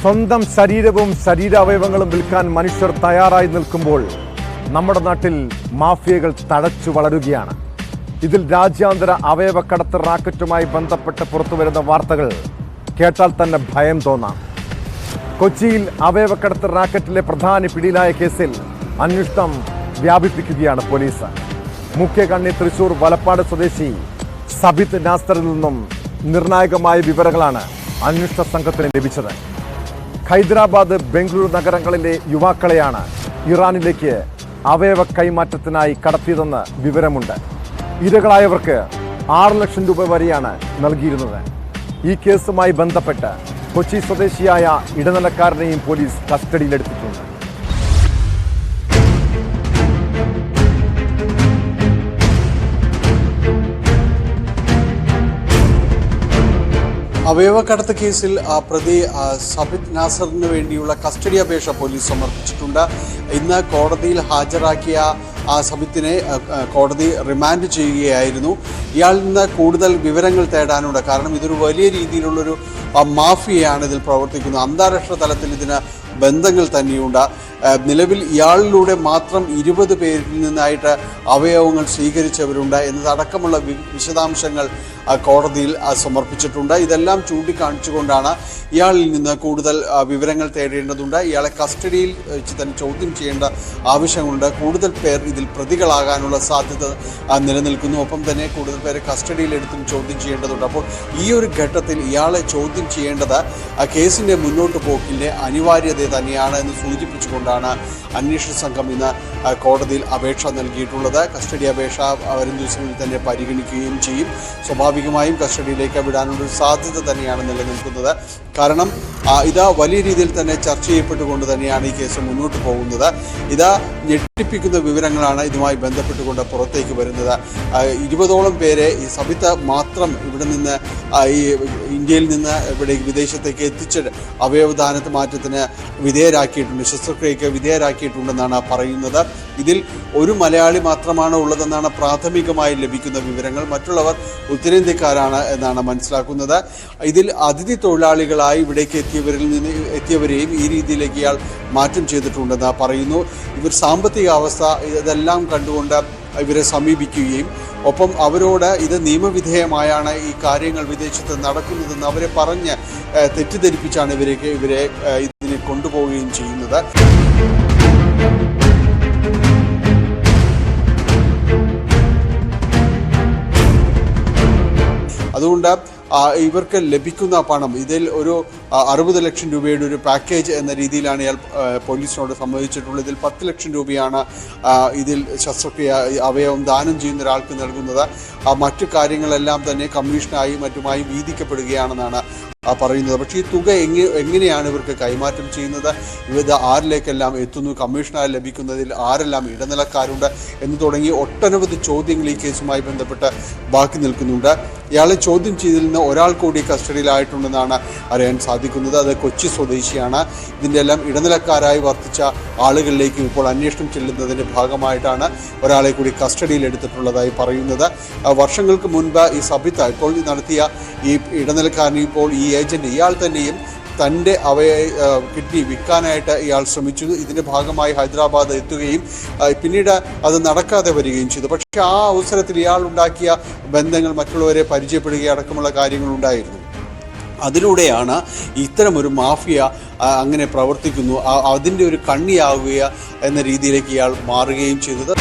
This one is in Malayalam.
സ്വന്തം ശരീരവും ശരീരാവയവങ്ങളും വിൽക്കാൻ മനുഷ്യർ തയ്യാറായി നിൽക്കുമ്പോൾ നമ്മുടെ നാട്ടിൽ മാഫിയകൾ തഴച്ചു വളരുകയാണ്. ഇതിൽ രാജ്യാന്തര അവയവക്കടത്ത് റാക്കറ്റുമായി ബന്ധപ്പെട്ട് പുറത്തുവരുന്ന വാർത്തകൾ കേട്ടാൽ തന്നെ ഭയം തോന്നാം. കൊച്ചിയിൽ അവയവക്കടത്ത് റാക്കറ്റിലെ പ്രധാന പിടിയിലായ കേസിൽ അന്വേഷണം വ്യാപിപ്പിക്കുകയാണ് പോലീസ്. മുഖ്യകണ്ണി തൃശൂർ വലപ്പാട് സ്വദേശി സബിത് നാസറിൽ നിന്നും നിർണായകമായ വിവരങ്ങളാണ് അന്വേഷണ സംഘത്തിന് ലഭിച്ചത്. ഹൈദരാബാദ്, ബംഗളൂരു നഗരങ്ങളിലെ യുവാക്കളെയാണ് ഇറാനിലേക്ക് അവയവ കൈമാറ്റത്തിനായി കടത്തിയതെന്ന് വിവരമുണ്ട്. ഇരകളായവർക്ക് 6 ലക്ഷം രൂപ വരെയാണ് നൽകിയിരുന്നത്. ഈ കേസുമായി ബന്ധപ്പെട്ട് കൊച്ചി സ്വദേശിയായ ഇടനിലക്കാരനെയും പോലീസ് കസ്റ്റഡിയിലെടുത്തിട്ടുണ്ട്. അവയവക്കടത്ത് കേസിൽ പ്രതി സബിത് നാസറിന് വേണ്ടിയുള്ള കസ്റ്റഡി അപേക്ഷ പോലീസ് സമർപ്പിച്ചിട്ടുണ്ട്. ഇന്ന് കോടതിയിൽ ഹാജരാക്കിയ സബിത്തിനെ കോടതി റിമാൻഡ് ചെയ്യുകയായിരുന്നു. ഇയാളിൽ നിന്ന് കൂടുതൽ വിവരങ്ങൾ തേടാനുണ്ട്. കാരണം ഇതൊരു വലിയ രീതിയിലുള്ളൊരു മാഫിയയാണ് ഇതിൽ പ്രവർത്തിക്കുന്നത്. അന്താരാഷ്ട്ര തലത്തിൽ ഇതിന് ബന്ധങ്ങൾ തന്നെയുണ്ട്. നിലവിൽ ഇയാളിലൂടെ മാത്രം 20 പേരിൽ നിന്നായിട്ട് അവയവങ്ങൾ സ്വീകരിച്ചവരുണ്ട് എന്നതടക്കമുള്ള വിശദാംശങ്ങൾ കോടതിയിൽ സമർപ്പിച്ചിട്ടുണ്ട്. ഇതെല്ലാം ചൂണ്ടിക്കാണിച്ചുകൊണ്ടാണ് ഇയാളിൽ നിന്ന് കൂടുതൽ വിവരങ്ങൾ തേടേണ്ടതുണ്ട്. ഇയാളെ കസ്റ്റഡിയിൽ വെച്ച് തന്നെ ചോദ്യം ചെയ്യേണ്ട ആവശ്യമുണ്ട്. കൂടുതൽ പേർ ഇതിൽ പ്രതികളാകാനുള്ള സാധ്യത നിലനിൽക്കുന്നു. ഒപ്പം തന്നെ കൂടുതൽ പേരെ കസ്റ്റഡിയിലെടുത്തും ചോദ്യം ചെയ്യേണ്ടതുണ്ട്. അപ്പോൾ ഈ ഒരു ഘട്ടത്തിൽ ഇയാളെ ചോദ്യം ചെയ്യേണ്ടത് കേസിൻ്റെ മുന്നോട്ട് പോക്കിൻ്റെ അനിവാര്യത തന്നെയാണ് എന്ന് സൂചിപ്പിച്ചുകൊണ്ടാണ് അന്വേഷണ സംഘം ഇന്ന് കോടതിയിൽ അപേക്ഷ നൽകിയിട്ടുള്ളത്. കസ്റ്റഡി അപേക്ഷ വരും ദിവസങ്ങളിൽ തന്നെ പരിഗണിക്കുകയും ചെയ്യും. സ്വാഭാവികമായും കസ്റ്റഡിയിലേക്ക് വിടാനുള്ളൊരു സാധ്യത തന്നെയാണ് നിലനിൽക്കുന്നത്. കാരണം ഇത് വലിയ രീതിയിൽ തന്നെ ചർച്ച ചെയ്യപ്പെട്ടുകൊണ്ട് തന്നെയാണ് ഈ കേസ് മുന്നോട്ട് പോകുന്നത്. ഇത് ഞെട്ടിപ്പിക്കുന്ന വിവരങ്ങളാണ് ഇതുമായി ബന്ധപ്പെട്ടുകൊണ്ട് പുറത്തേക്ക് വരുന്നത്. 20ഓളം പേരെ ഈ സബിത്ത് മാത്രം ഇവിടെ നിന്ന് ഈ ഇന്ത്യയിൽ നിന്ന് ഇവിടെ വിദേശത്തേക്ക് എത്തിച്ച് അവയവദാന മാറ്റത്തിന് വിധേയരാക്കിയിട്ടുണ്ട്, ശസ്ത്രക്രിയയ്ക്ക് വിധേയരാക്കിയിട്ടുണ്ടെന്നാണ് പറയുന്നത്. ഇതിൽ ഒരു മലയാളി മാത്രമാണ് ഉള്ളതെന്നാണ് പ്രാഥമികമായി ലഭിക്കുന്ന വിവരങ്ങൾ. മറ്റുള്ളവർ ഉത്തരേന്ത്യക്കാരാണ് എന്നാണ് മനസ്സിലാക്കുന്നത്. ഇതിൽ അതിഥി തൊഴിലാളികളായി ഇവിടേക്ക് എത്തിയവരെയും ഈ രീതിയിലേക്ക് ഇയാൾ മാറ്റം ചെയ്തിട്ടുണ്ടെന്ന് പറയുന്നു. ഇവർ സാമ്പത്തിക അവസ്ഥ ഇതെല്ലാം കണ്ടുകൊണ്ട് ഇവരെ സമീപിക്കുകയും ഒപ്പം അവരോട് ഇത് നിയമവിധേയമായാണ് ഈ കാര്യങ്ങൾ വിദേശത്ത് നടക്കുന്നതെന്ന് അവരെ പറഞ്ഞ് തെറ്റിദ്ധരിപ്പിച്ചാണ് ഇവരെ ഇതിനെ കൊണ്ടുപോവുകയും ചെയ്യുന്നത്. അതുകൊണ്ട് ഇവർക്ക് ലഭിക്കുന്ന പണം ഇതിൽ ഒരു 60 ലക്ഷം രൂപയുടെ ഒരു പാക്കേജ് എന്ന രീതിയിലാണ് ഇയാൾ പോലീസിനോട് സമ്മതിച്ചിട്ടുള്ളത്. ഇതിൽ 10 ലക്ഷം രൂപയാണ് ഇതിൽ ശസ്ത്രക്രിയ അവയവം ദാനം ചെയ്യുന്ന ഒരാൾക്ക് നൽകുന്നത്. മറ്റു കാര്യങ്ങളെല്ലാം തന്നെ കമ്മീഷനായി മറ്റുമായി വീതിക്കപ്പെടുകയാണെന്നാണ് പറയുന്നത്. പക്ഷേ ഈ തുക എങ്ങനെയാണ് ഇവർക്ക് കൈമാറ്റം ചെയ്യുന്നത്, ഇവ ആരിലേക്കെല്ലാം എത്തുന്നു, കമ്മീഷനായി ലഭിക്കുന്നതിൽ ആരെല്ലാം ഇടനിലക്കാരുണ്ട് എന്ന് തുടങ്ങി ഒട്ടനവധി ചോദ്യങ്ങൾ ഈ കേസുമായി ബന്ധപ്പെട്ട് ബാക്കി നിൽക്കുന്നുണ്ട്. ഇയാളെ ചോദ്യം ചെയ്തതിൽ നിന്ന് ഒരാൾ കൂടി കസ്റ്റഡിയിലായിട്ടുണ്ടെന്നാണ് അറിയാൻ സാധിക്കുന്നത്. അത് കൊച്ചി സ്വദേശിയാണ്. ഇതിൻ്റെ എല്ലാം ഇടനിലക്കാരായി വർത്തിച്ച ആളുകളിലേക്കും ഇപ്പോൾ അന്വേഷണം ചെല്ലുന്നതിൻ്റെ ഭാഗമായിട്ടാണ് ഒരാളെ കൂടി കസ്റ്റഡിയിൽ എടുത്തിട്ടുള്ളതായി പറയുന്നത്. വർഷങ്ങൾക്ക് മുൻപ് ഈ സബിത്ത് ഇപ്പോൾ നടത്തിയ ഈ ഇടനിലക്കാരനെ ഇപ്പോൾ ഈ ഏജന്റ് ഇയാൾ തന്നെയും തൻ്റെ കിഡ്നി വിൽക്കാനായിട്ട് ഇയാൾ ശ്രമിച്ചു. ഇതിൻ്റെ ഭാഗമായി ഹൈദരാബാദ് എത്തുകയും പിന്നീട് അത് നടക്കാതെ വരികയും ചെയ്തു. പക്ഷേ ആ അവസരത്തിൽ ഇയാൾ ഉണ്ടാക്കിയ ബന്ധങ്ങൾ മറ്റുള്ളവരെ പരിചയപ്പെടുകയും അടക്കമുള്ള കാര്യങ്ങളുണ്ടായിരുന്നു. അതിലൂടെയാണ് ഇത്തരമൊരു മാഫിയ അങ്ങനെ പ്രവർത്തിക്കുന്നു, അതിൻ്റെ ഒരു കണ്ണിയാവുക എന്ന രീതിയിലേക്ക് ഇയാൾ മാറുകയും ചെയ്തത്.